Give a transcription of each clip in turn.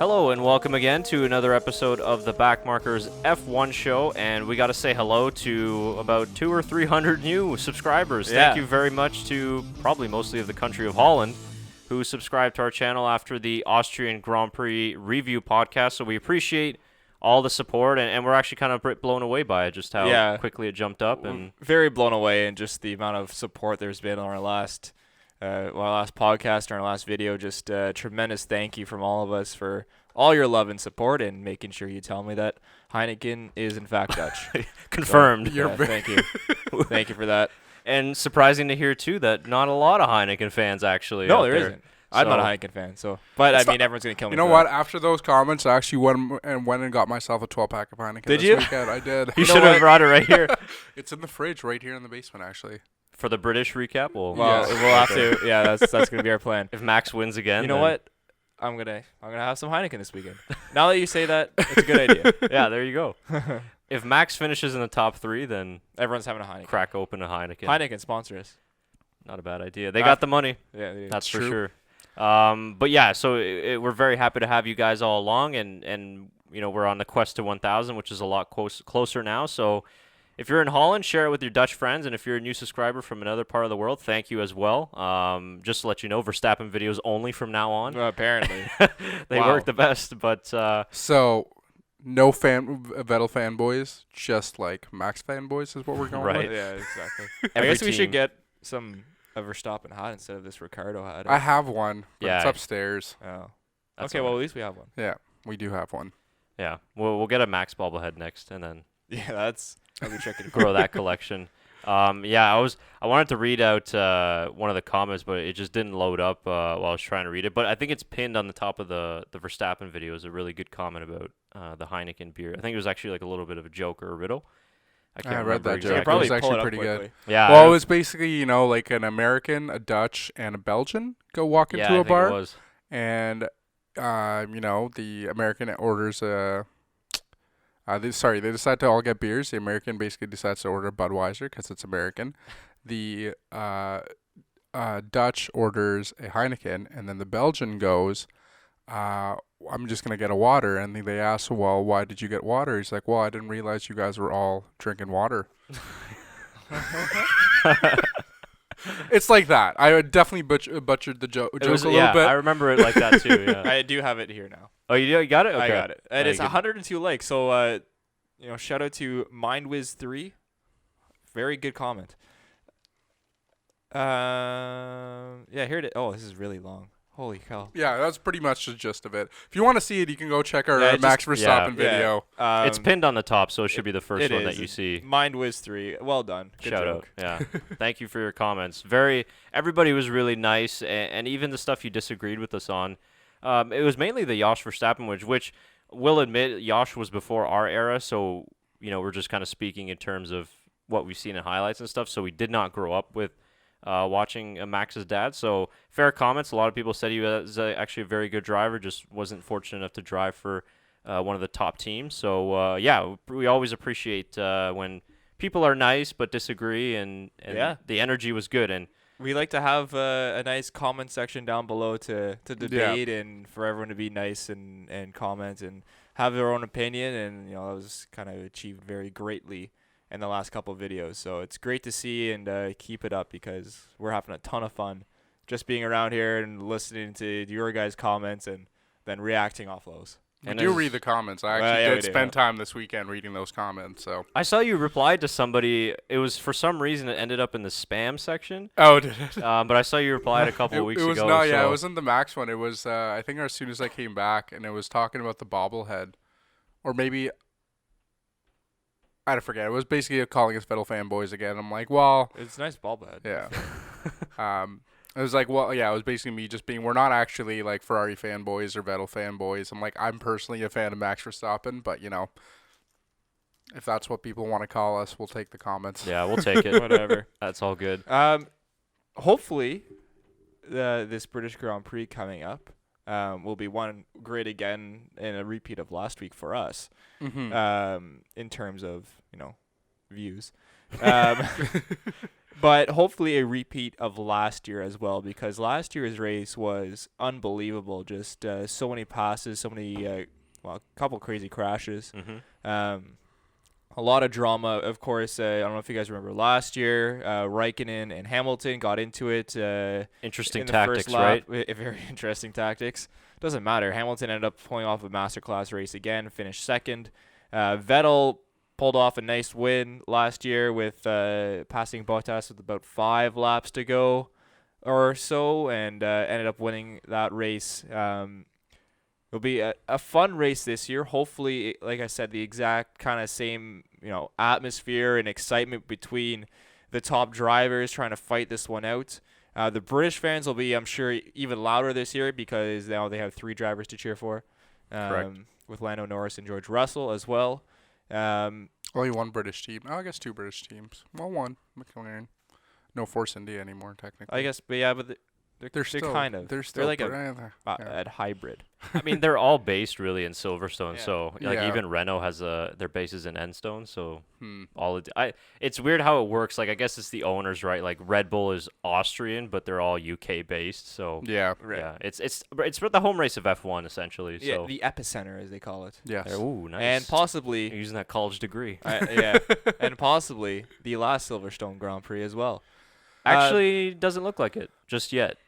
Hello and welcome again to another episode of the Backmarkers F1 Show, and we got to say hello to about 200 or 300 new subscribers. Yeah. Thank you very much to probably mostly of the country of Holland who subscribed to our channel after the Austrian Grand Prix review podcast. So we appreciate all the support, and we're actually kind of blown away by it, just how quickly it jumped up. And very blown away, and just the amount of support there's been on our last podcast or our last video. Just tremendous thank you from all of us for all your love and support, and making sure you tell me that Heineken is in fact Dutch. Confirmed. So, thank you. Thank you for that. And surprising to hear, too, that not a lot of Heineken fans actually No, out there isn't. I'm not a Heineken fan, but I mean, everyone's going to kill me. You know what? After those comments, I actually went and got myself a 12-pack of Heineken Did this you? weekend. I did. You should have brought it right here. It's in the fridge right here in the basement, actually. For the British recap, We'll have to. Yeah, that's going to be our plan. If Max wins again, you know what? I'm gonna have some Heineken this weekend. Now that you say that, it's a good idea. Yeah, there you go. If Max finishes in the top 3, then everyone's having a Heineken. Crack open a Heineken. Heineken sponsor us. Not a bad idea. They got the money. Yeah, that's for true. sure. But yeah, so we're very happy to have you guys all along, and you know, we're on the quest to 1,000, which is a lot closer now. So if you're in Holland, share it with your Dutch friends, and if you're a new subscriber from another part of the world, thank you as well. Just to let you know, Verstappen videos only from now on. Apparently. They work the best, but So no Vettel fanboys, just like Max fanboys is what we're going Right. with. Yeah, exactly. I Every guess we team. should get some Verstappen hat instead of this Ricardo hat. I have one, but Yeah. it's upstairs. Oh. That's Okay, all well, right. at least we have one. Yeah, we do have one. Yeah, we'll get a Max bobblehead next, and then Yeah, that'll be tricky to grow that collection. Yeah, I wanted to read out one of the comments, but it just didn't load up while I was trying to read it. But I think it's pinned on the top of the Verstappen video. Is a really good comment about the Heineken beer. I think it was actually like a little bit of a joke or a riddle. I can't read remember that exactly. joke. probably It was pull actually it up pretty good. quickly. Yeah. Well, it was basically, like an American, a Dutch, and a Belgian go walk yeah, into I a think bar, It was. and the American orders they decide to all get beers. The American basically decides to order Budweiser because it's American. The Dutch orders a Heineken, and then the Belgian goes, I'm just going to get a water. And they ask, well, why did you get water? He's like, well, I didn't realize you guys were all drinking water. It's like that. I would definitely butchered the joke a little bit. I remember it like that too. Yeah. I do have it here now. Oh, you got it? Okay. I got it. And it's Very good. 102 likes. So, shout out to MindWiz3. Very good comment. Yeah, here it is. Oh, this is really long. Holy cow. Yeah, that's pretty much the gist of it. If you want to see it, you can go check our Yeah, Max Verstappen video. It's pinned on the top, so it should be the first it one is. that you see. MindWiz3. Well done. Good Shout joke. out. Yeah. Thank you for your comments. Everybody was really nice, and even the stuff you disagreed with us on. It was mainly the Josh Verstappen, which we'll admit, Josh was before our era, so we're just kind of speaking in terms of what we've seen in highlights and stuff. So we did not grow up with watching Max's dad. So fair comments. A lot of people said he was actually a very good driver, just wasn't fortunate enough to drive for one of the top teams. So we always appreciate when people are nice but disagree, and the energy was good. And We like to have a nice comment section down below to debate and for everyone to be nice and comment and have their own opinion. And, that was kind of achieved very greatly in the last couple of videos. So it's great to see, and keep it up, because we're having a ton of fun just being around here and listening to your guys' comments and then reacting off those. We do read the comments. I actually did spend time this weekend reading those comments. So I saw you replied to somebody. It was for some reason it ended up in the spam section. Oh, did it? But I saw you replied a couple of weeks ago. It was so. it wasn't the Max one. It was I think as soon as I came back, and it was talking about the bobblehead, or maybe I forget. It was basically calling us Vettel fanboys again. I'm like, well, It's a nice bobblehead. yeah. It was like, well, yeah, it was basically me just being, we're not actually like Ferrari fanboys or Vettel fanboys. I'm like, I'm personally a fan of Max Verstappen, but if that's what people want to call us, we'll take the comments. Yeah, we'll take it. Whatever. That's all good. Hopefully, this British Grand Prix coming up will be one great again and a repeat of last week for us. Mm-hmm. In terms of views. But hopefully a repeat of last year as well, because last year's race was unbelievable. Just so many passes, so many, a couple crazy crashes. Mm-hmm. A lot of drama, of course. I don't know if you guys remember last year, Raikkonen and Hamilton got into it. Interesting in the tactics, first lap. right? Very interesting tactics. Doesn't matter. Hamilton ended up pulling off a masterclass race again, finished second. Vettel pulled off a nice win last year with passing Bottas with about 5 laps to go or so, and ended up winning that race. It'll be a fun race this year. Hopefully, like I said, the exact kind of same atmosphere and excitement between the top drivers trying to fight this one out. The British fans will be, I'm sure, even louder this year because now they have 3 drivers to cheer for. Correct. With Lando Norris and George Russell as well. Only one British team. Oh, I guess 2 British teams. Well, one. McLaren. No Force India anymore, technically. I guess, but yeah, but they're still kind of. They're still like yeah. a hybrid. I mean, they're all based really in Silverstone. Yeah. So like Yeah. even Renault has their bases in Enstone. So Hmm. it's weird how it works. Like I guess it's the owners, right? Like Red Bull is Austrian, but they're all UK based. So Yeah. Right. yeah, it's the home race of F1 essentially. Yeah, So the epicenter, as they call it. Yes. ooh, nice. And possibly, You're using that college degree. and possibly the last Silverstone Grand Prix as well. Actually, doesn't look like it just yet.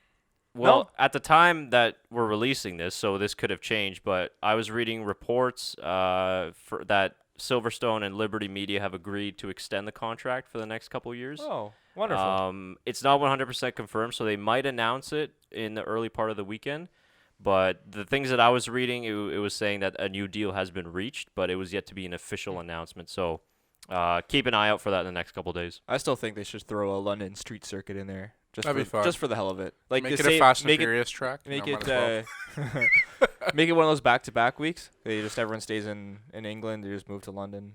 Well, at the time that we're releasing this, so this could have changed, but I was reading reports for that Silverstone and Liberty Media have agreed to extend the contract for the next couple years. Oh, wonderful. It's not 100% confirmed, so they might announce it in the early part of the weekend. But the things that I was reading, it was saying that a new deal has been reached, but it was yet to be an official announcement. So keep an eye out for that in the next couple days. I still think they should throw a London street circuit in there. That'd be fun. Just for the hell of it. Like make the it a same- Fast and make it- Furious track. Make No, it might as well. make it one of those back-to-back weeks. Everyone stays in England. They just move to London.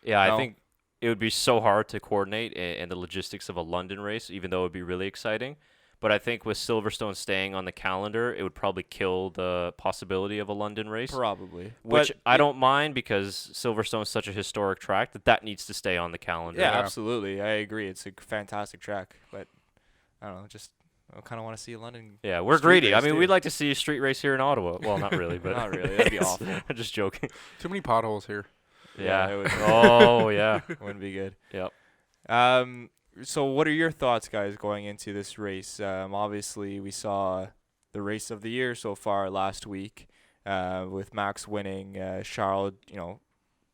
Yeah, No. I think it would be so hard to coordinate and the logistics of a London race, even though it would be really exciting. But I think with Silverstone staying on the calendar, it would probably kill the possibility of a London race, Probably. which But I don't mind because Silverstone is such a historic track that needs to stay on the calendar. Yeah, Yeah. absolutely. I agree. It's a fantastic track, but I don't know. I kind of want to see London. Yeah, we're Street greedy. I race, mean, too. we'd like to see a street race here in Ottawa. Well, not really, but Not really. That'd be awful. I'm just joking. Too many potholes here. Yeah. it would, Oh, yeah. wouldn't be good. Yep. So what are your thoughts, guys, going into this race? Obviously, we saw the race of the year so far last week, with Max winning, Charles,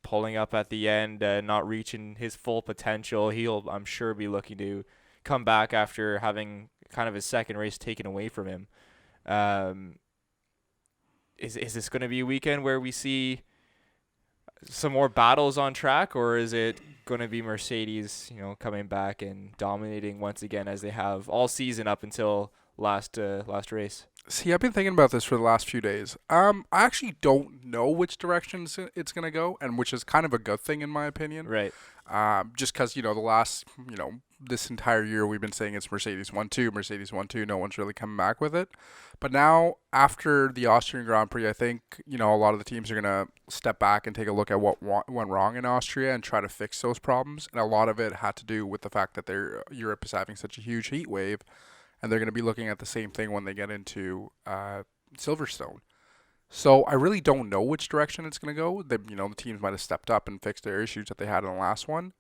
pulling up at the end, not reaching his full potential. He'll, I'm sure, be looking to come back after having kind of his second race taken away from him. Is this going to be a weekend where we see some more battles on track, or is it going to be Mercedes, coming back and dominating once again as they have all season up until last race? See, I've been thinking about this for the last few days. I actually don't know which direction it's going to go, and which is kind of a good thing in my opinion. Right. Just because, the last, this entire year we've been saying it's Mercedes 1-2, Mercedes 1-2. No one's really coming back with it. But now, after the Austrian Grand Prix, I think, a lot of the teams are going to step back and take a look at what went wrong in Austria and try to fix those problems. And a lot of it had to do with the fact that Europe is having such a huge heat wave. And they're going to be looking at the same thing when they get into Silverstone. So I really don't know which direction it's going to go. The teams might have stepped up and fixed their issues that they had in the last one.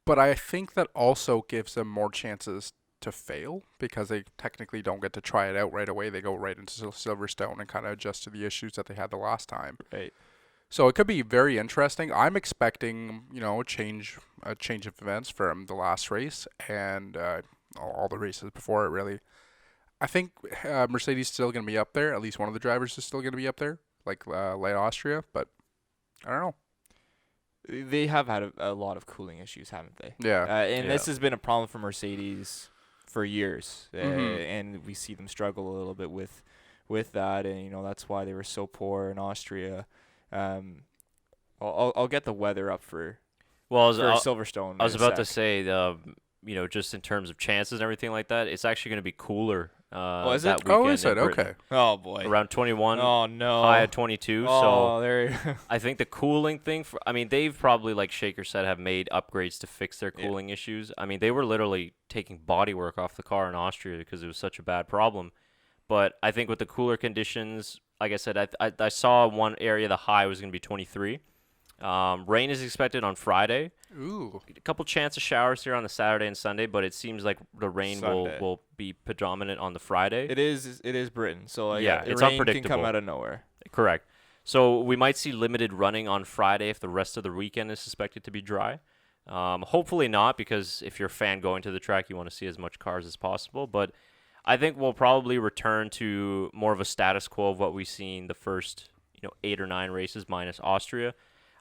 But I think that also gives them more chances to fail because they technically don't get to try it out right away. They go right into Silverstone and kind of adjust to the issues that they had the last time. Right. So it could be very interesting. I'm expecting, a change of events from the last race and all the races before it, really. I think Mercedes is still going to be up there. At least one of the drivers is still going to be up there, like Austria. But I don't know. They have had a lot of cooling issues, haven't they? Yeah. And Yeah. this has been a problem for Mercedes for years, Mhm. and we see them struggle a little bit with that, and that's why they were so poor in Austria. I'll get the weather up for Silverstone. I was in a about to sec. say, just in terms of chances and everything like that, it's actually going to be cooler is that it? weekend. Oh, is in it? Britain. Okay. Oh boy. Around 21. Oh no. High at 22. Oh, So there. I think the cooling thing, they've probably, like Shaker said, have made upgrades to fix their cooling issues. I mean, they were literally taking bodywork off the car in Austria because it was such a bad problem. But I think with the cooler conditions, like I said, I saw one area the high was going to be 23. Rain is expected on Friday. Ooh. A couple chance of showers here on the Saturday and Sunday, but it seems like the rain Sunday. will be predominant on the Friday. It is Britain, so like, Yeah, it's rain unpredictable. can come out of nowhere. Correct. So we might see limited running on Friday if the rest of the weekend is suspected to be dry. Hopefully not, because if you're a fan going to the track, you want to see as much cars as possible. But I think we'll probably return to more of a status quo of what we've seen the first 8 or 9 races minus Austria.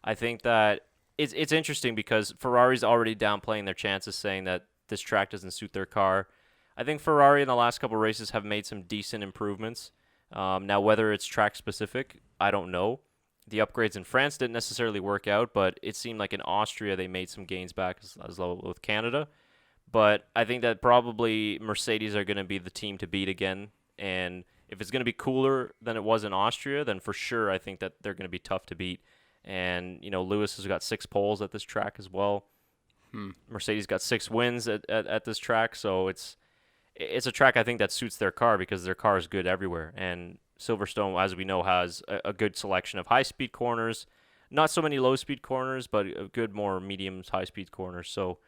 I think that it's interesting because Ferrari's already downplaying their chances, saying that this track doesn't suit their car. I think Ferrari in the last couple of races have made some decent improvements. Now, whether it's track specific, I don't know. The upgrades in France didn't necessarily work out, but it seemed like in Austria they made some gains back as well with Canada. But I think that probably Mercedes are going to be the team to beat again. And if it's going to be cooler than it was in Austria, then for sure I think that they're going to be tough to beat. And, Lewis has got 6 poles at this track as well. Mercedes got 6 wins at this track. So it's a track I think that suits their car because their car is good everywhere. And Silverstone, as we know, has a good selection of high-speed corners. Not so many low-speed corners, but a good more medium high-speed corners. So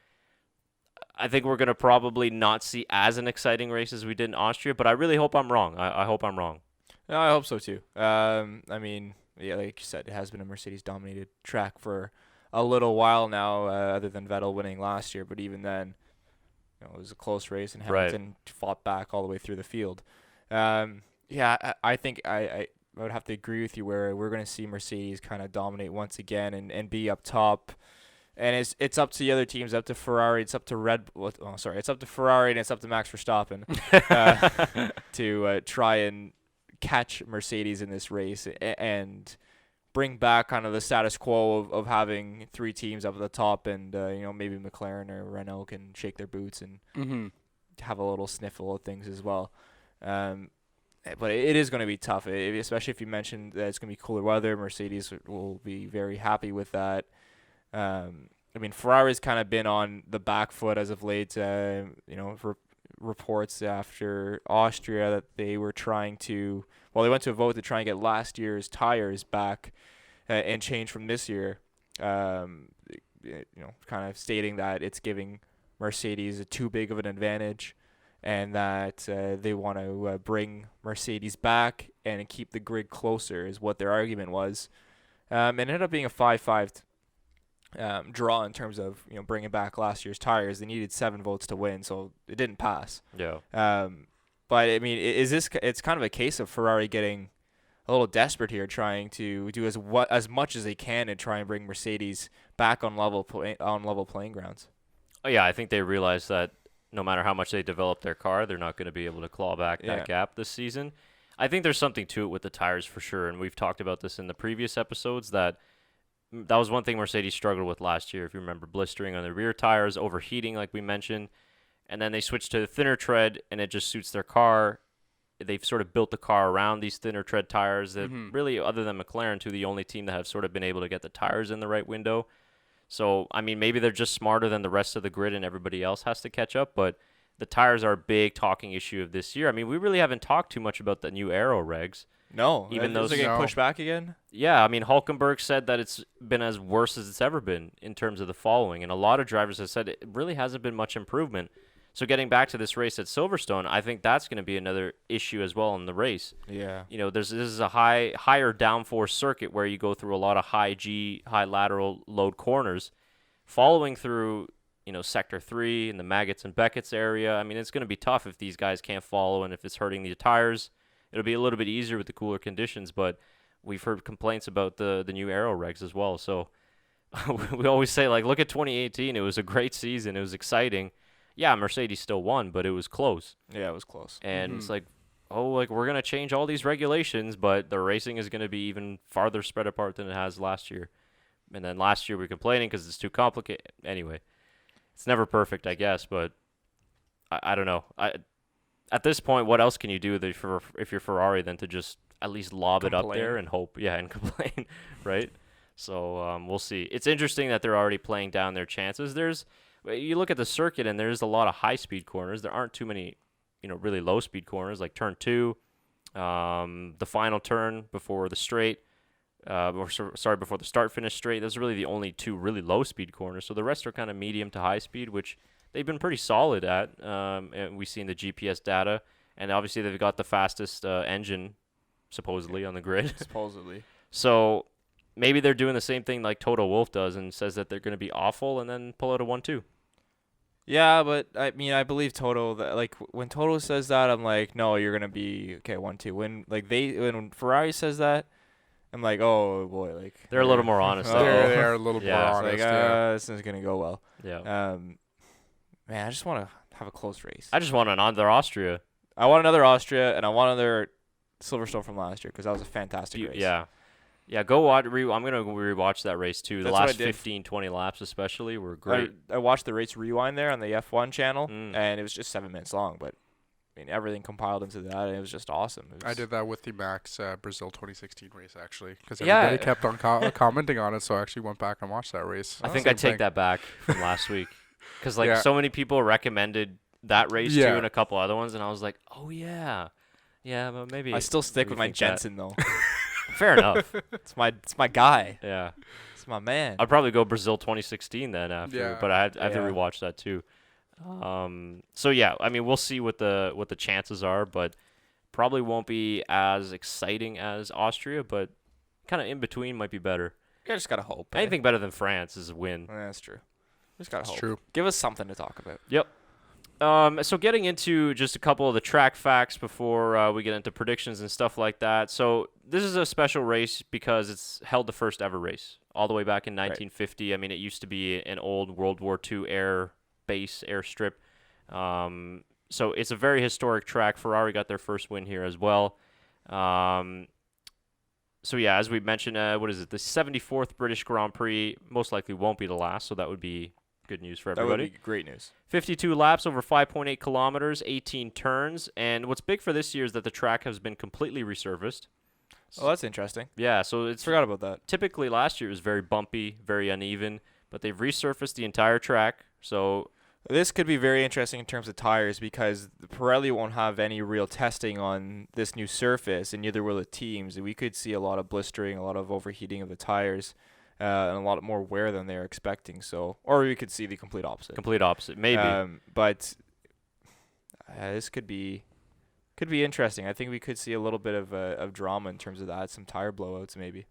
I think we're going to probably not see as an exciting race as we did in Austria, but I really hope I'm wrong. I hope I'm wrong. No, I hope so too. Yeah, like you said, it has been a Mercedes-dominated track for a little while now, other than Vettel winning last year. But even then, it was a close race, and Hamilton fought back all the way through the field. I think I would have to agree with you where we're going to see Mercedes kind of dominate once again and be up top. And it's up to the other teams, up to Ferrari, it's up to it's up to Ferrari and it's up to Max Verstappen to try and catch Mercedes in this race and bring back kind of the status quo of having 3 teams up at the top, and maybe McLaren or Renault can shake their boots and have a little sniffle of things as well. But it is going to be tough, especially if you mentioned that it's going to be cooler weather. Mercedes will be very happy with that. Ferrari's kind of been on the back foot as of late. For reports after Austria that they were trying to, they went to a vote to try and get last year's tires back and change from this year. Kind of stating that it's giving Mercedes too big of an advantage, and that they want to bring Mercedes back and keep the grid closer is what their argument was. And it ended up being a 5-5 draw in terms of bringing back last year's tires. They needed 7 votes to win, so it didn't pass. Yeah. But it's kind of a case of Ferrari getting a little desperate here, trying to do as much as they can and try and bring Mercedes back on level playing grounds. Oh yeah, I think they realize that no matter how much they develop their car, they're not going to be able to claw back that gap this season. I think there's something to it with the tires for sure, and we've talked about this in the previous episodes that was one thing Mercedes struggled with last year. If you remember, blistering on the rear tires, overheating like we mentioned, and then they switched to the thinner tread, and it just suits their car. They've sort of built the car around these thinner tread tires that really, other than McLaren, to the only team that have sort of been able to get the tires in the right window. So, maybe they're just smarter than the rest of the grid and everybody else has to catch up, but the tires are a big talking issue of this year. We really haven't talked too much about the new aero regs. No, even those are getting pushed back again. Yeah, Hulkenberg said that it's been as worse as it's ever been in terms of the following, and a lot of drivers have said it really hasn't been much improvement. So getting back to this race at Silverstone, I think that's going to be another issue as well in the race. Yeah. This is a higher downforce circuit where you go through a lot of high lateral load corners, following through sector 3 in the Maggots and Beckett's area. It's going to be tough if these guys can't follow, and if it's hurting the tires. It'll be a little bit easier with the cooler conditions, but we've heard complaints about the new aero regs as well. So we always say, look at 2018. It was a great season. It was exciting. Yeah, Mercedes still won, but it was close. Yeah, it was close. And it's we're going to change all these regulations, but the racing is going to be even farther spread apart than it has last year. And then last year we were complaining because it's too complicated. Anyway, it's never perfect, I guess, but I don't know. at this point, what else can you do if you're Ferrari than to just at least lob it up there Complain. and hope, and complain, right? So we'll see. It's interesting that they're already playing down their chances. You look at the circuit and there's a lot of high-speed corners. There aren't too many, really low-speed corners like turn 2, the final turn before the straight, before the start-finish straight. Those are really the only 2 really low-speed corners. So the rest are kind of medium to high-speed, which they've been pretty solid at. And we see in the GPS data, and obviously they've got the fastest engine supposedly on the grid. Supposedly. So maybe they're doing the same thing like Toto Wolff does and says that they're going to be awful and then pull out a 1-2. Yeah, but I mean, I believe Toto. When Toto says that, I'm like, no, you're gonna be okay 1-2. When Ferrari says that, I'm like, oh boy, like They're a little more honest. They're a little more Yeah. honest. It's like, yeah. this isn't gonna go well. Yeah. Man, I just want to have a close race. I just want another Austria. I want another Austria, and I want another Silverstone from last year because that was a fantastic race. Yeah. Yeah, go watch. I'm going to rewatch that race too. The That's what I last did. 15, 20 laps especially were great. I watched the race rewind there on the F1 channel, Mm. and it was just 7 minutes long, but I mean, everything compiled into that, and it was just awesome. I did that with the Max Brazil 2016 race, actually, because Yeah. everybody kept on commenting on it, so I actually went back and watched that race. I think Same I take thing. that back from last week because Yeah. so many people recommended that race Yeah. too and a couple other ones, and I was like, oh yeah, but maybe I still stick maybe with my think that. Jensen though. Fair enough. It's my guy. Yeah, It's my man. I'd probably go Brazil 2016 then after, Yeah. but I have to Yeah. rewatch that too. So yeah, I mean we'll see what the chances are, but probably won't be as exciting as Austria, but kind of in between might be better. You just gotta hope. Anything better than France is a win. Yeah, that's true. Just gotta It's hope. true. Give us something to talk about. So getting into just a couple of the track facts before we get into predictions and stuff like that. So this is a special race because it's held the first ever race all the way back in 1950. I mean, it used to be an old World War II airstrip. So it's a very historic track. Ferrari got their first win here as well. So yeah, as we mentioned, what is it? The 74th British Grand Prix most likely won't be the last, so that would be good news for That everybody. would be great news. 52 laps over 5.8 kilometers, 18 turns, and what's big for this year is that the track has been completely resurfaced. Oh, that's interesting. Yeah, so it's Forgot about that. typically last year it was very bumpy, very uneven, but they've resurfaced the entire track. So This could be very interesting in terms of tires because Pirelli won't have any real testing on this new surface, and neither will the teams. We could see a lot of blistering, a lot of overheating of the tires, and a lot more wear than they're expecting. So, or we could see the complete opposite. complete opposite, maybe. But this could be interesting. I think we could see a little bit of drama in terms of that, some tire blowouts maybe.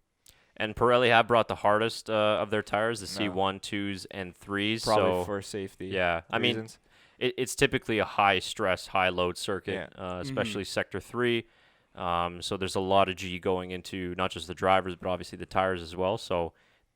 And Pirelli have brought the hardest of their tires, the No. C1, 2s, and 3s. Probably so for safety. yeah, I mean, reasons. it's typically a high stress, high load circuit, Yeah. especially Sector 3. So there's a lot of G going into not just the drivers, but obviously the tires as well. So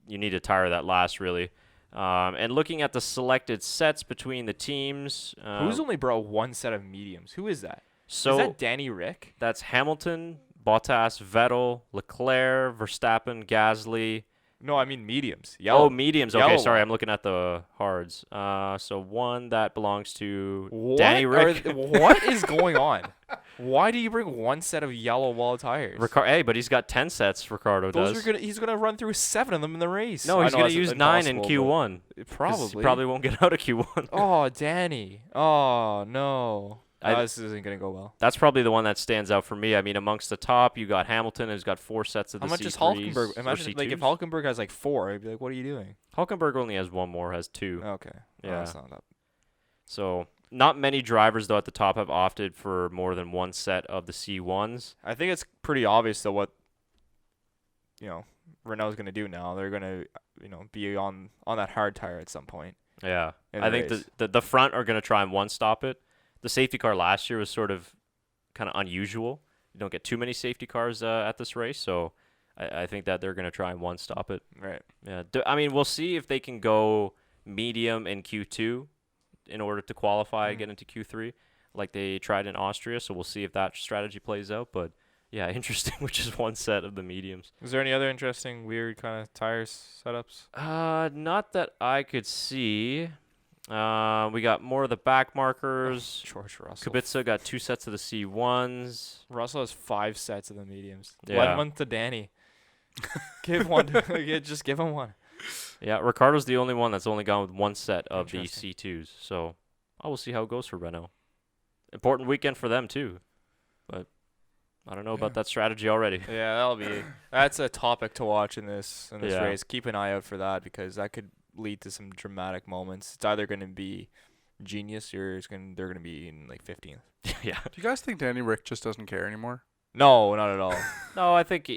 you need a tire that lasts, really. And looking at the selected sets between the teams. Who's only brought one set of mediums? Who is that? So Is that Danny Rick? that's Hamilton, Bottas, Vettel, Leclerc, Verstappen, Gasly. No, I mean mediums. Oh, Yellow. mediums. Yellow Okay, sorry, one. I'm looking at the hards. So one that belongs to What Danny Rick. what is going on? Why do you bring one set of yellow wall tires? Hey, but he's got 10 sets, Ricardo does. He's gonna run through 7 of them in the race. No, I he's know going to that's use 9 in impossible, Q1. but 'cause Probably. He probably won't get out of Q1. Oh, Danny. Oh no. This isn't gonna go well. That's probably the one that stands out for me. I mean, amongst the top, you got Hamilton, who's got 4 sets of How the much C3s. is Hulkenberg? or Imagine like if C2s. Hulkenberg has like 4, I'd be like, what are you doing? Hulkenberg only has one more, has 2. Okay. Yeah. that's not that. So not many drivers, though, at the top have opted for more than one set of the C1s. I think it's pretty obvious though what Renault's gonna do now. They're gonna be on that hard tire at some point. Yeah. in I the think race. the front are going to try and one-stop it. The safety car last year was sort of kind of unusual. You don't get too many safety cars at this race, so I think that they're going to try and one-stop it. Right. Yeah, I mean, we'll see if they can go medium in Q2 in order to qualify, get into Q3, like they tried in Austria. So we'll see if that strategy plays out. But yeah, interesting, which is one set of the mediums. Is there any other interesting, weird kind of tires setups? Not that I could see. We got more of the back markers. George Russell. Kubica got 2 sets of the C1s. Russell has 5 sets of the mediums. Yeah. Lend one to Danny. Give one. Just give him one. Yeah, Ricardo's the only one that's only gone with 1 set of the Interesting. C2s. So I will see how it goes for Renault. Important weekend for them too, but I don't know about that strategy already. Yeah, that's a topic to watch in this Yeah. race. Keep an eye out for that because that could lead to some dramatic moments. It's either going to be genius or they're going to be in like 15th. Yeah. Do you guys think Danny Rick just doesn't care anymore? No, not at all. No, I think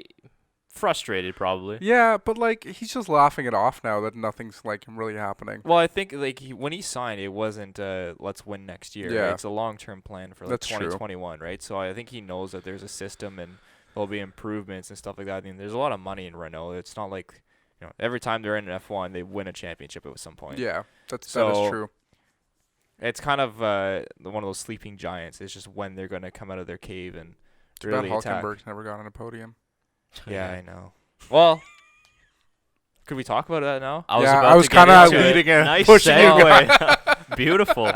frustrated probably. Yeah, but like he's just laughing it off now that nothing's like really happening. Well, I think like when he signed, it wasn't let's win next year. Yeah. Right? It's a long-term plan for like That's true. 2021, right? So I think he knows that there's a system and there'll be improvements and stuff like that. I mean, there's a lot of money in Renault. It's not like every time they're in an F1, they win a championship at some point. Yeah, that is So- true. It's kind of one of those sleeping giants. It's just when they're going to come out of their cave and Too really bad attack. Hulkenberg's never got on a podium. Yeah, I know. Well, could we talk about that now? I was Yeah, about I was to get kinda into it. leading it, Nice pushing you segue. Beautiful.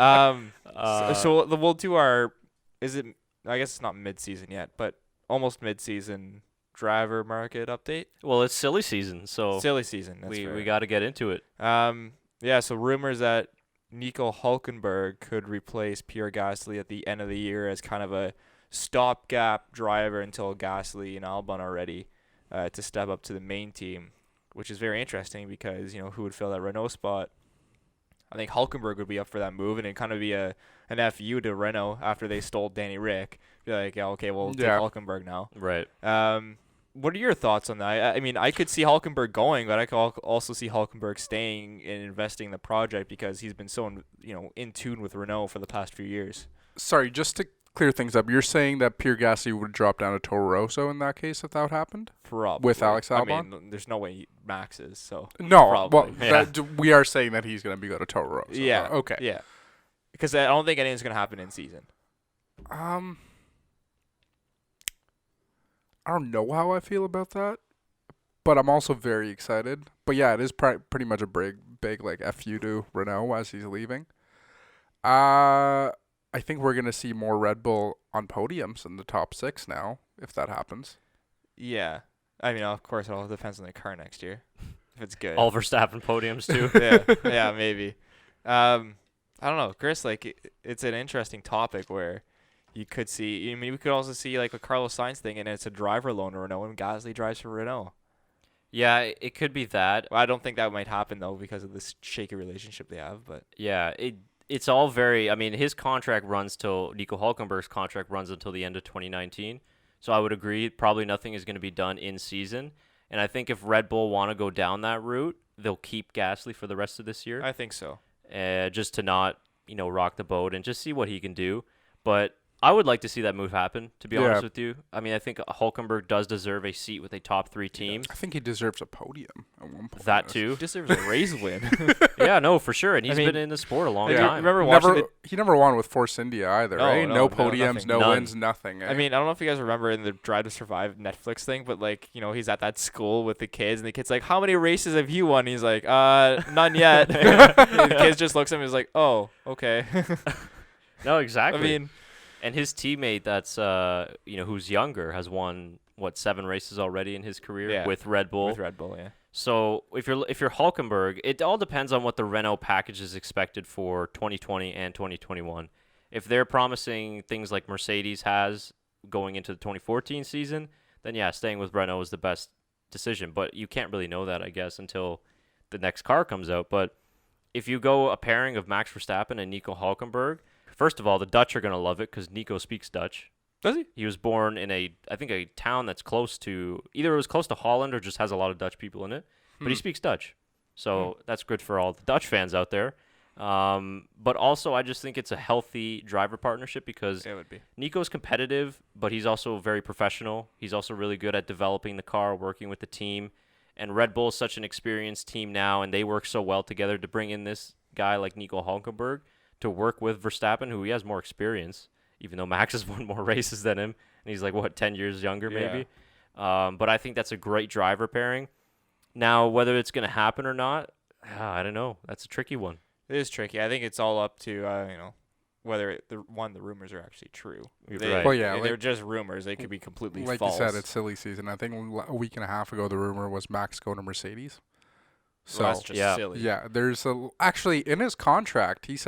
So we'll do our. Is it? I guess it's not mid-season yet, but almost mid-season driver market update. Well, it's silly season, so Silly season. That's we right. got to get into it. Yeah. So rumors that Nico Hulkenberg could replace Pierre Gasly at the end of the year as kind of a stopgap driver until Gasly and Albon are ready to step up to the main team, which is very interesting because who would fill that Renault spot? I think Hulkenberg would be up for that move, and it'd kind of be an FU to Renault after they stole Danny Rick. Be like, yeah, okay, we'll take Hulkenberg now. Right. What are your thoughts on that? I mean, I could see Hulkenberg going, but I could also see Hulkenberg staying and investing in the project because he's been so in tune with Renault for the past few years. Sorry, just to clear things up, you're saying that Pierre Gasly would drop down to Toro Rosso in that case if that happened? Probably. With Alex Albon? I mean, there's no way Max is, so. No, Probably. well, we are saying that he's going to go to Toro Rosso. Yeah. Okay. Yeah. Because I don't think anything's going to happen in season. I don't know how I feel about that, but I'm also very excited. But yeah, it is pretty much a big like FU to Renault as he's leaving. I think we're going to see more Red Bull on podiums in the top 6 now, if that happens. Yeah. I mean, of course, it all depends on the car next year. If it's good. All Verstappen podiums too. yeah, maybe. I don't know, Chris. Like, it's an interesting topic where you could see. I mean, we could also see like a Carlos Sainz thing, and it's a driver loan to Renault, and Gasly drives for Renault. Yeah, it could be that. Well, I don't think that might happen though because of this shaky relationship they have. But Yeah, it's all very. I mean, his contract runs till Nico Hulkenberg's contract runs until the end of 2019. So I would agree, probably nothing is going to be done in season. And I think if Red Bull want to go down that route, they'll keep Gasly for the rest of this year, I think so. just to not rock the boat and just see what he can do. But I would like to see that move happen, to be honest with you. I mean, I think Hulkenberg does deserve a seat with a top 3 team. I think he deserves a podium at one point. That too. He deserves a race win. Yeah, no, for sure. And he's mean, been in the sport a long Yeah. time. Remember watching he never won with Force India either, No, right? no, No no, podiums, nothing. no None. wins, nothing. Eh? I mean, I don't know if you guys remember in the Drive to Survive Netflix thing, but like, he's at that school with the kids, and the kid's like, "How many races have you won?" He's like, "None yet." The kids just looks at him and is like, "Oh, okay." No, exactly. I mean, and his teammate that's who's younger has won 7 races already in his career with Red Bull. with Red Bull, yeah. So if you're Hulkenberg, it all depends on what the Renault package is expected for 2020 and 2021. If they're promising things like Mercedes has going into the 2014 season, then yeah, staying with Renault is the best decision. But you can't really know that, I guess, until the next car comes out. But if you go a pairing of Max Verstappen and Nico Hulkenberg, first of all, the Dutch are going to love it because Nico speaks Dutch. Does he? He was born in a town that's close to, either it was close to Holland or just has a lot of Dutch people in it. But he speaks Dutch. So that's good for all the Dutch fans out there. But also, I just think it's a healthy driver partnership because It would be. Nico's competitive, but he's also very professional. He's also really good at developing the car, working with the team. And Red Bull is such an experienced team now, and they work so well together to bring in this guy like Nico Hulkenberg to work with Verstappen, who he has more experience, even though Max has won more races than him. And he's like, 10 years younger maybe? But I think that's a great driver pairing. Now, whether it's going to happen or not, I don't know. That's a tricky one. It is tricky. I think it's all up to whether the rumors are actually true. Right. Well, yeah, they're just rumors. They could be completely like false. you said, it's silly season. I think a week and a half ago, the rumor was Max going to Mercedes. So Well, that's just silly. yeah, there's actually in his contract, it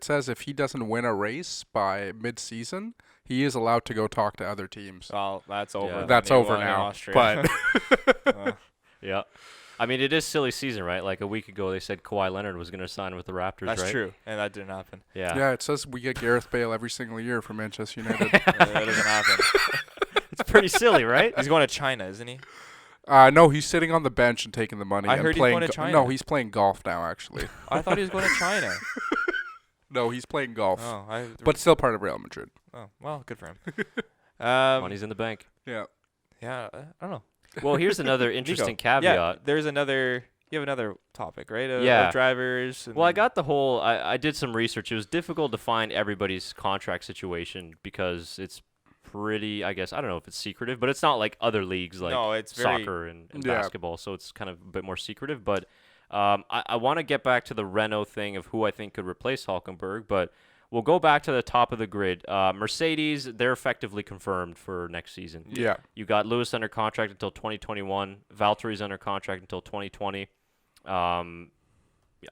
says if he doesn't win a race by mid-season, he is allowed to go talk to other teams. Well, that's over. Yeah. then. That's He over won in now. Austria. But Yeah. I mean, it is silly season, right? Like a week ago, they said Kawhi Leonard was going to sign with the Raptors, that's right? true, and that didn't happen. Yeah. yeah, it says we get Gareth Bale every single year for Manchester United. That doesn't happen. It's pretty silly, right? He's going to China, isn't he? No, he's sitting on the bench and taking the money. I and heard he's playing going to China. No, he's playing golf now, actually. I thought he was going to China. No, he's playing golf, Oh, but still part of Real Madrid. oh, well, good for him. Money's in the bank. Yeah. Yeah, I don't know. Well, here's another interesting caveat. Yeah, there's another. You have another topic, right? Yeah. Of drivers. Well, I got the whole. I did some research. It was difficult to find everybody's contract situation because it's pretty. I guess I don't know if it's secretive, but it's not like other leagues like no, it's very, soccer and Yeah. basketball. So it's kind of a bit more secretive. But I want to get back to the Renault thing of who I think could replace Hülkenberg. But we'll go back to the top of the grid. Mercedes, they're effectively confirmed for next season. Yeah. You got Lewis under contract until 2021. Valtteri's under contract until 2020.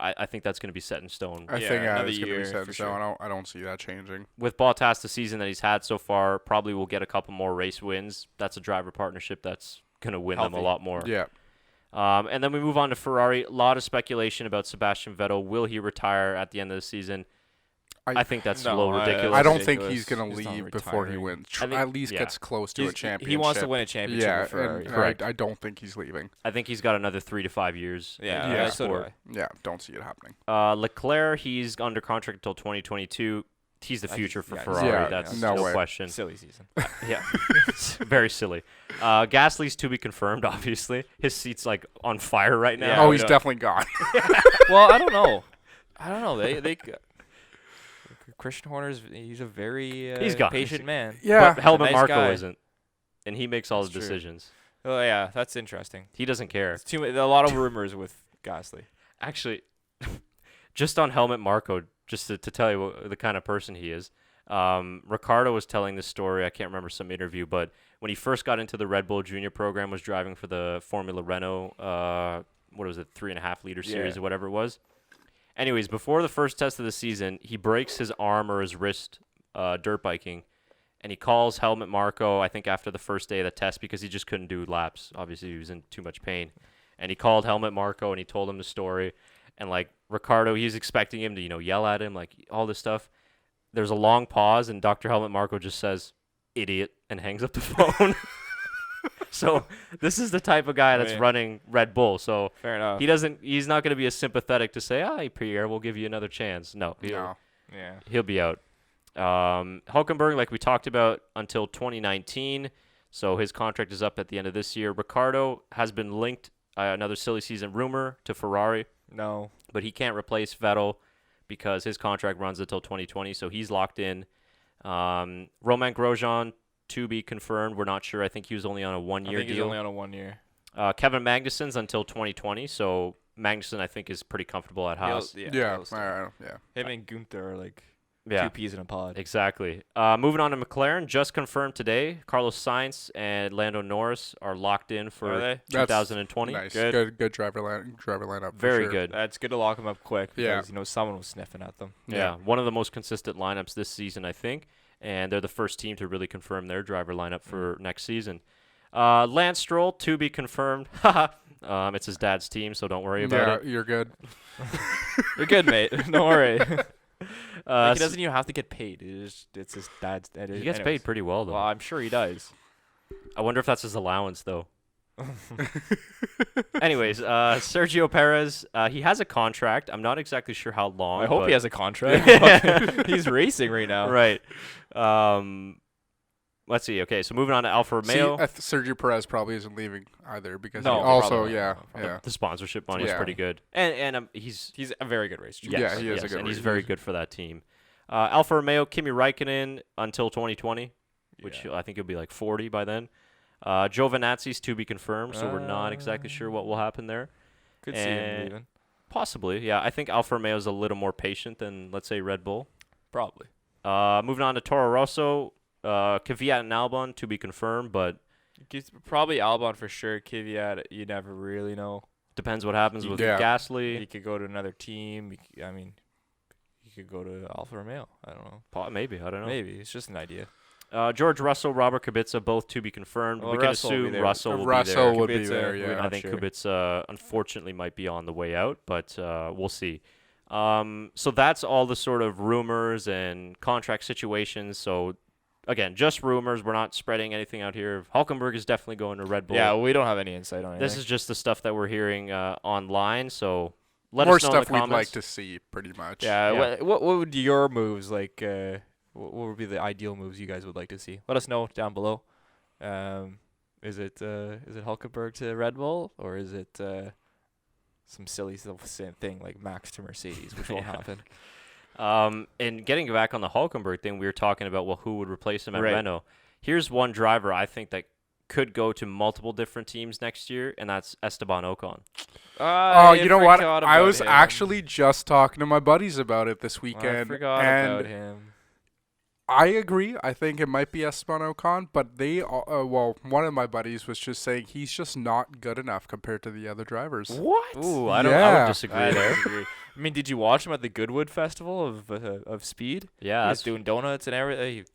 I think that's going to be set in stone. I Yeah, think another it's going to be year set for in stone. sure. I don't see that changing. With Bottas, the season that he's had so far, probably will get a couple more race wins. That's a driver partnership that's going to win them a Healthy. lot more. Yeah. And then we move on to Ferrari. A lot of speculation about Sebastian Vettel. Will he retire at the end of the season? I think that's a little No, ridiculous. I don't ridiculous. think he's going to He's not leave before he retiring. wins. I think- At least yeah. gets close to a championship. He wants to win a championship Yeah, with Ferrari. and Correct. I don't think he's leaving. I think he's got another 3 to 5 years. Yeah, in Yeah. the so do sport. I. Yeah, don't see it happening. Leclerc, he's under contract until 2022. He's the I future think- for yeah, Ferrari. yeah, That's no no way. question. Silly season. Yeah, it's very silly. Gasly's to be confirmed. Obviously, his seat's like on fire right now. Yeah, Oh, we he's don't- definitely gone. Well, I don't know. They Christian Horner's he's a very He's gone. patient man. Yeah. But Helmut nice Marko guy. isn't, and he makes all That's the true. decisions. Oh yeah, that's interesting. He doesn't care. It's a lot of rumors with Gasly. Actually, just on Helmut Marko, just to tell you the kind of person he is. Ricardo was telling this story. I can't remember some interview, but when he first got into the Red Bull Junior program, was driving for the Formula Renault. What was it, 3.5 liter series Yeah. or whatever it was. Anyways, before the first test of the season, he breaks his arm or his wrist dirt biking, and he calls Helmut Marko, I think after the first day of the test, because he just couldn't do laps. Obviously, he was in too much pain. And he called Helmut Marko, and he told him the story. And, like, Ricardo, he was expecting him to, yell at him, like, all this stuff. There's a long pause, and Dr. Helmut Marko just says, "Idiot," and hangs up the phone. So this is the type of guy that's Right. running Red Bull. So Fair enough. he's not going to be as sympathetic to say, "Hey, Pierre, we'll give you another chance." No, No. Yeah. he'll be out. Hülkenberg, like we talked about, until 2019. So his contract is up at the end of this year. Ricardo has been linked, another silly season rumor, to Ferrari, No. but he can't replace Vettel because his contract runs until 2020. So he's locked in. Romain Grosjean, to be confirmed. We're not sure. I think he was only on a I one-year think he's deal. only on a 1 year. Kevin Magnussen's until 2020. So Magnussen, I think, is pretty comfortable at Haas. Yeah. he'll stay. Yeah. Him and Gunther are like Yeah. 2 peas in a pod. Exactly. Moving on to McLaren, just confirmed today. Carlos Sainz and Lando Norris are locked in Are for they? 2020. Nice. Good. Good driver lineup. For Very sure. good. That's good to lock him up quick Yeah. because someone was sniffing at them. Yeah, one of the most consistent lineups this season, I think. And they're the first team to really confirm their driver lineup for next season. Lance Stroll, to be confirmed. It's his dad's team, so don't worry about it. You're good. You're good, mate. Don't worry. Uh, He doesn't even have to get paid. It's his dad's. he gets paid pretty well, though. Well, I'm sure he does. I wonder if that's his allowance, though. Anyways, Sergio Perez, he has a contract. I'm not exactly sure how long. I hope but- he has a contract. He's racing right now. Right. Let's see. Okay, so moving on to Alfa Romeo. Sergio Perez probably isn't leaving either because No, he probably also not. yeah Probably yeah The sponsorship money is Yeah. pretty good, and he's He's a very good racer. yes, Yeah, he is a yes, good and he's racer. very good for that team. Alfa Romeo, Kimi Räikkönen until 2020, which Yeah. I think he'll be like 40 by then. Giovinazzi's to be confirmed, so we're not exactly sure what will happen there. Could see him and- leaving. Possibly, yeah. I think Alfa Romeo is a little more patient than, let's say, Red Bull. Probably. Moving on to Toro Rosso, Kvyat and Albon to be confirmed, but Probably Albon for sure. Kvyat, you never really know. depends what happens with Yeah. Gasly. He could go to another team. He could go to Alfa Romeo. I don't know. Maybe, I don't know. Maybe it's just an idea. George Russell, Robert Kubica, both to be confirmed. Well, we can Russell will be assume there. Russell will be Russell there. would be Kubica, there, we're yeah. not I think sure. Kubica unfortunately might be on the way out, but we'll see. So that's all the sort of rumors and contract situations. So again, just rumors. We're not spreading anything out here. Hulkenberg is definitely going to Red Bull. Yeah, we don't have any insight on it. This is just the stuff that we're hearing online. So let More us know stuff in the we'd like comments. to see, pretty much. Yeah. Yeah. What would your moves like? What would be the ideal moves you guys would like to see? Let us know down below. Is it Hulkenberg to Red Bull, or is it some silly thing like Max to Mercedes, which won't happen? And getting back on the Hulkenberg thing, we were talking about, well, who would replace him at Right. Renault. Here's one driver I think that could go to multiple different teams next year, and that's Esteban Ocon. Oh, you know what? forgot I about was him. actually just talking to my buddies about it this I weekend. forgot and about him. I agree. I think it might be Esteban Ocon, but one of my buddies was just saying he's just not good enough compared to the other drivers. What? Ooh, I would Yeah. disagree I there. disagree. I mean, did you watch him at the Goodwood Festival of Speed? Yeah, He that's was doing donuts and everything.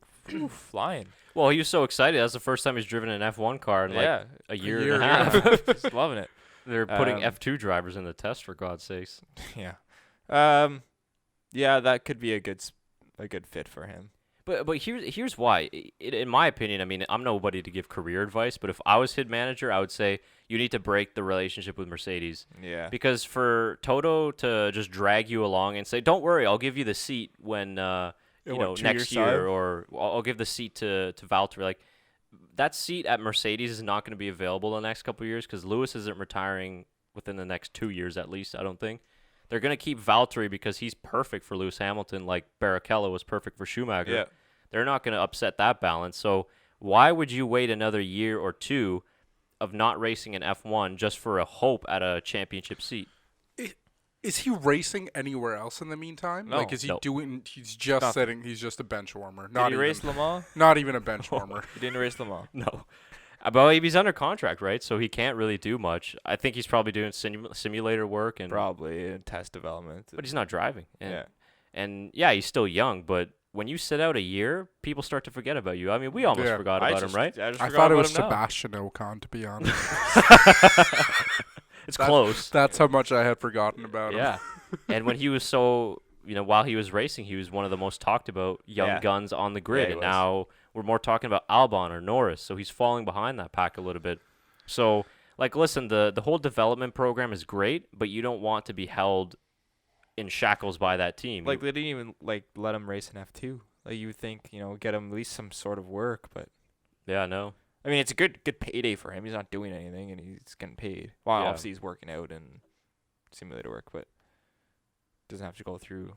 Flying. well, he was so excited. That's the first time he's driven an F1 car in like a year and a half. Just loving it. They're putting Um, F2 drivers in the test, for God's sakes. Yeah. Yeah, that could be a good fit for him. But here's why. In my opinion, I mean, I'm nobody to give career advice, but if I was his manager, I would say you need to break the relationship with Mercedes. Yeah. Because for Toto to just drag you along and say, "Don't worry, I'll give you the seat when next year," or "I'll give the seat to Valtteri," like that seat at Mercedes is not going to be available the next couple of years because Lewis isn't retiring within the next 2 years at least. I don't think they're going to keep Valtteri because he's perfect for Lewis Hamilton, like Barrichello was perfect for Schumacher. Yeah. They're not going to upset that balance. So why would you wait another year or two of not racing in F1 just for a hope at a championship seat? Is he racing anywhere else in the meantime? No. Like, is he No. doing? He's just Nothing. sitting. He's just a bench warmer. Did Not he even. race Le Mans? Not even a bench warmer. He didn't race Le Mans. No. But he's under contract, right? So he can't really do much. I think he's probably doing simulator work, and Probably in test development. but he's not driving. And, Yeah. And yeah, he's still young, but when you sit out a year, people start to forget about you. I mean, we almost Yeah. forgot about him, right? I just I forgot thought it about was him now. Sebastian Ocon, to be honest. It's close. That's how much I had forgotten about him. Yeah. And when he was so, while he was racing, he was one of the most talked about young Yeah. guns on the grid. he And was. now we're more talking about Albon or Norris. So he's falling behind that pack a little bit. So, like, listen, the whole development program is great, but you don't want to be held in shackles by that team. Like, they didn't even let him race in F2. Like, you would think, get him at least some sort of work, but Yeah, no. I mean, it's a good payday for him. He's not doing anything, and he's getting paid. Well, Yeah. obviously he's working out and simulator work, but doesn't have to go through,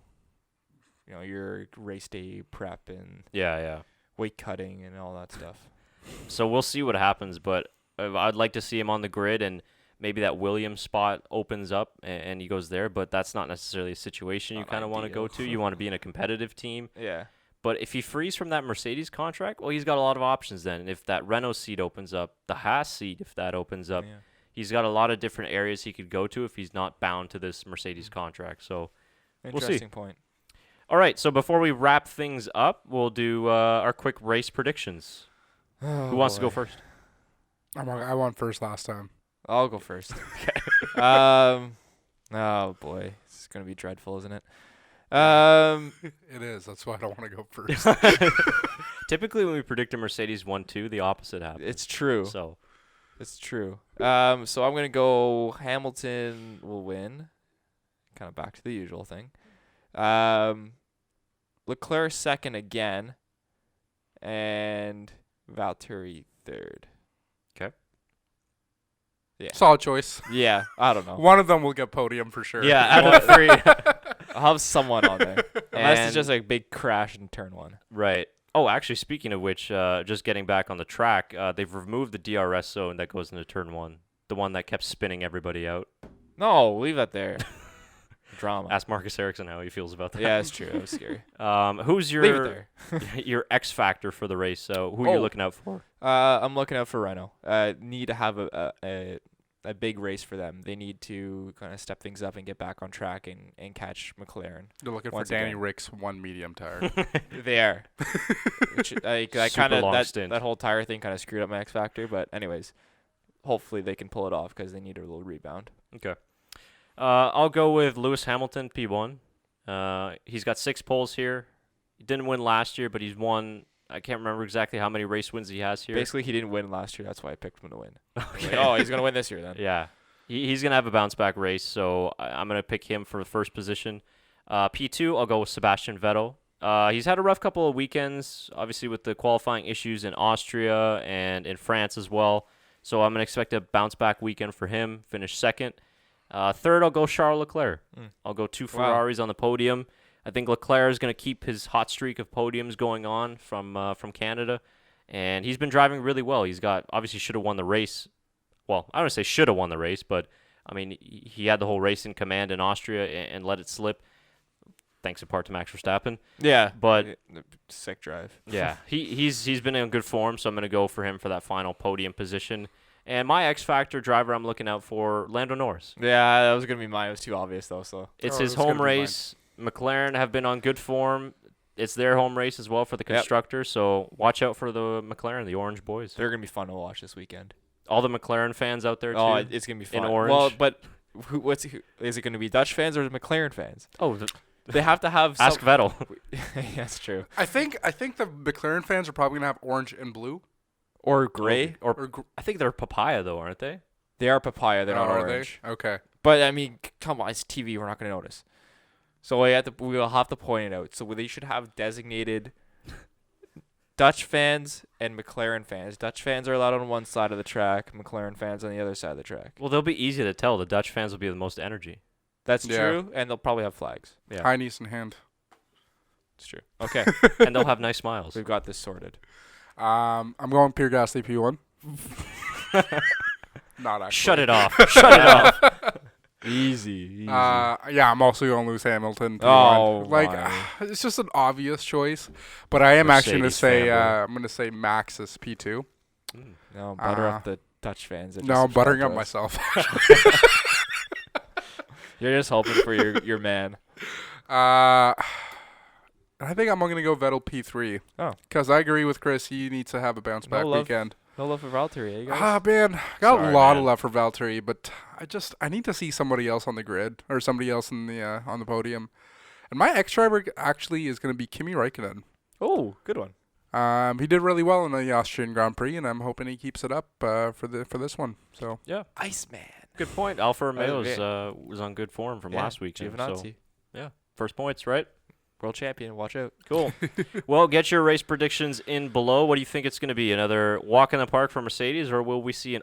your race day prep and Yeah. weight cutting and all that stuff. So we'll see what happens, but I'd like to see him on the grid, and maybe that Williams spot opens up and he goes there, but that's not necessarily a situation you Not kind of want to go ideal. to. You want to be in a competitive team. Yeah. But if he frees from that Mercedes contract, well, he's got a lot of options then. And if that Renault seat opens up, the Haas seat, if that opens up, Yeah. he's got a lot of different areas he could go to if he's not bound to this Mercedes contract. So, We'll see. Interesting point. all right. So before we wrap things up, we'll do our quick race predictions. Who wants to go first? I won first last time. I'll go first. Oh boy, this is gonna be dreadful, isn't it? It is. That's why I don't want to go first. Typically, when we predict a Mercedes 1-2, the opposite happens. It's true. So, It's true. So I'm gonna go Hamilton will win. Kind of back to the usual thing. Leclerc second again, and Valtteri third. Solid choice. Yeah, I don't know. One of them will get podium for sure. yeah, out of the three. I'll have someone on there, unless And- it's just like a big crash in turn one. Right. Oh, actually, speaking of which, just getting back on the track, they've removed the DRS zone that goes into turn one, the one that kept spinning everybody out. No, leave that there. Drama. Ask Marcus Ericsson how he feels about that. Yeah, that's true. That was scary. Who's Leave it your there. your X factor for the race? So who are you looking out for? I'm looking out for Renault. Need to have a big race for them. They need to kind of step things up and get back on track and catch McLaren. They're looking once for Danny again. Rick's one medium tire. They are. Which, I Super kind of long stint. that whole tire thing kind of screwed up my X factor. But anyways, hopefully they can pull it off because they need a little rebound. Okay. I'll go with Lewis Hamilton, P1. He's got 6 poles here. He didn't win last year, but he's won. I can't remember exactly how many race wins he has here. Basically, he didn't win last year. That's why I picked him to win. Okay. Like, he's gonna win this year then. Yeah. He's going to have a bounce back race, so I'm going to pick him for the first position. P2, I'll go with Sebastian Vettel. He's had a rough couple of weekends, obviously with the qualifying issues in Austria and in France as well. So I'm going to expect a bounce back weekend for him, finish second. Third, I'll go Charles Leclerc. I'll go 2 Ferraris on the podium. I think Leclerc is going to keep his hot streak of podiums going on from Canada, and he's been driving really well. He's got obviously should have won the race. Well, I don't want to say should have won the race, but I mean he had the whole race in command in Austria and let it slip, thanks in part to Max Verstappen. Yeah, But sick drive. yeah, he's been in good form, so I'm going to go for him for that final podium position. And my X Factor driver I'm looking out for, Lando Norris. Yeah, that was gonna be mine. It was too obvious though. So It's Oh, his that's gonna home be mine. race. McLaren have been on good form. It's their home race as well for the constructors, so watch out for the McLaren, the Orange Boys. they're gonna be fun to watch this weekend. All the McLaren fans out there, too. Oh, it's gonna be fun. orange. Well, but is it gonna be Dutch fans or McLaren fans? Oh, They have to have. ask Vettel. That's true. I think the McLaren fans are probably gonna have orange and blue. Or gray. Or I think they're papaya, though, aren't they? They are papaya. They're not are orange. they? Okay. But I mean, come on, it's TV. We're not gonna notice. So we'll have to point it out. So they should have designated Dutch fans and McLaren fans. Dutch fans are allowed on one side of the track. McLaren fans on the other side of the track. Well, they'll be easy to tell. The Dutch fans will be the most energy. That's Yeah. true, and they'll probably have flags. Yeah. High knees in hand. It's true. Okay, And they'll have nice smiles. we've got this sorted. I'm going Pierre Gasly P1. Not actually. Shut it off. Shut it off. Easy. Yeah, I'm also going Lewis Hamilton. P1. Oh, like my. it's just an obvious choice, but I am actually going to Mercedes say fanboy. I'm going to say Max is P2. No, butter up the Dutch fans. that No, just I'm buttering up subscribe to us. myself. You're just hoping for your man. I think I'm going to go Vettel P3. Oh. Because I agree with Chris. He needs to have a bounce back love. weekend. No love for Valtteri, eh, you guys? Ah, man. Got Sorry, a lot man. of love for Valtteri, but I need to see somebody else on the grid or somebody else in the on the podium. And my ex-driver actually is going to be Kimi Räikkönen. Oh, good one. He did really well in the Austrian Grand Prix, and I'm hoping he keeps it up for this one. So Yeah. Iceman. Good point. Alfa Romeo yeah. was on good form from last week. So, Giovinazzi. yeah, first points, right? World champion. Watch out. Cool. Well, get your race predictions in below. What do you think it's going to be? Another walk in the park for Mercedes, or will we see an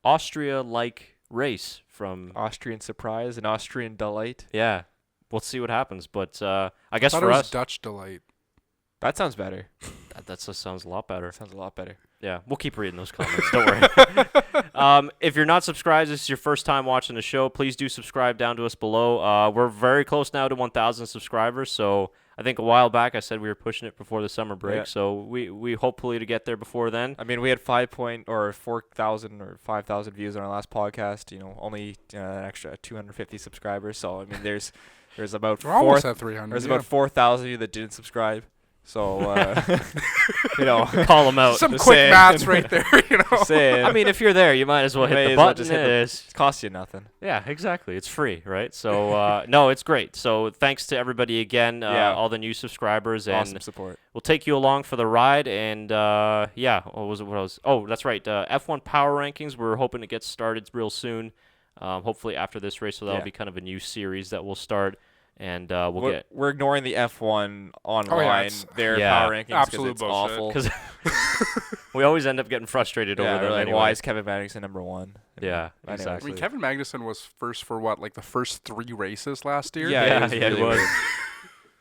Austria-like race from? Austrian surprise and Austrian delight. Yeah, we'll see what happens. But I guess thought for it was us, Dutch delight. That sounds better. that sounds a lot better. Sounds a lot better. Yeah, we'll keep reading those comments. Don't worry. If you're not subscribed, this is your first time watching the show, please do subscribe down to us below. We're very close now to 1,000 subscribers, so I think a while back I said we were pushing it before the summer break, Yeah. so we hopefully to get there before then. I mean, we had 4,000 or 5,000 views on our last podcast. You know, only an extra 250 subscribers. So I mean, there's about We're almost at 300. there's yeah. about 4,000 of you that didn't subscribe. So you know, Call them out. Some Just quick saying. maths right there. You know. saying, I mean, if you're there, you might as well hit May the as well button. just hit the- It's- it costs you nothing. Yeah, exactly. It's free, right? So, no, it's great. So thanks to everybody again, Yeah. all the new subscribers, and Awesome support. we'll take you along for the ride. And, yeah, what was oh, that's right, F1 Power Rankings. We're hoping to get started real soon, hopefully after this race. So that'll Yeah. be kind of a new series that we'll start, and we'll get... We're ignoring the F1 online. it's- Their Yeah. power rankings because Absolute it's bullshit. awful. Because we always end up getting frustrated Yeah, over they're them like, anyway. why is Kevin Magnussen number one? Yeah, Anyways. I exactly. mean, Kevin Magnussen was first for what, like the first 3 races last year? Yeah, Yeah, it was yeah, it really was. weird.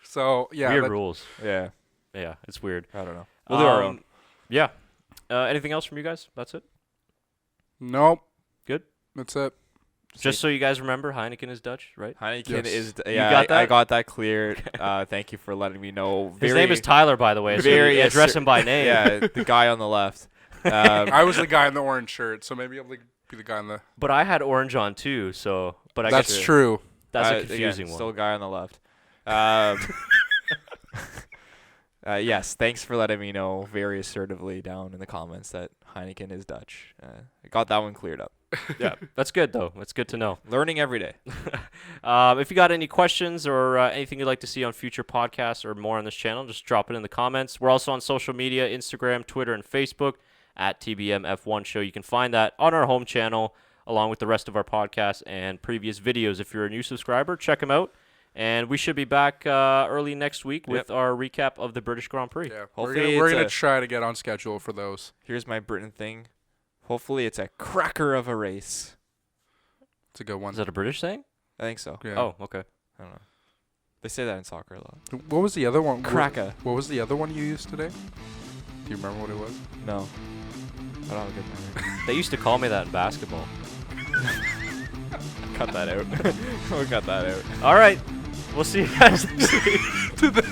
So, yeah. Weird that- rules. Yeah, Yeah, it's weird. I don't know. We'll do our own. Yeah. Anything else from you guys? That's it? Nope. Good? That's it. Just so you guys remember, Heineken is Dutch, right? Heineken Yes. is You yeah. got I that? got that clear. Thank you for letting me know. His name is Tyler, by the way. So very you address him by name. Yeah, the guy on the left. I was the guy in the orange shirt, so maybe I'll be the guy in the. But I had orange on too, so but I That's guess true. that's a Again, confusing one. Still a guy on the left. Yes, thanks for letting me know very assertively down in the comments that Heineken is Dutch. I got that one cleared up. Yeah, that's good though. That's good to know. Learning every day. If you got any questions or anything you'd like to see on future podcasts or more on this channel, just drop it in the comments. We're also on social media, Instagram, Twitter, and Facebook at TBMF1Show. You can find that on our home channel along with the rest of our podcasts and previous videos. If you're a new subscriber, check them out. And we should be back early next week with our recap of the British Grand Prix. Yeah, Hopefully we're it's gonna a- try to get on schedule for those. Here's my Britain thing. Hopefully it's a cracker of a race. It's a good one. Is that a British thing? I think so. Yeah. Oh, okay. I don't know. They say that in soccer a lot. What was the other one? Cracker. What was the other one you used today? Do you remember what it was? No. I don't have a good memory. They used to call me that in basketball. Cut that out. We'll cut that out. All right. We'll see you guys next week.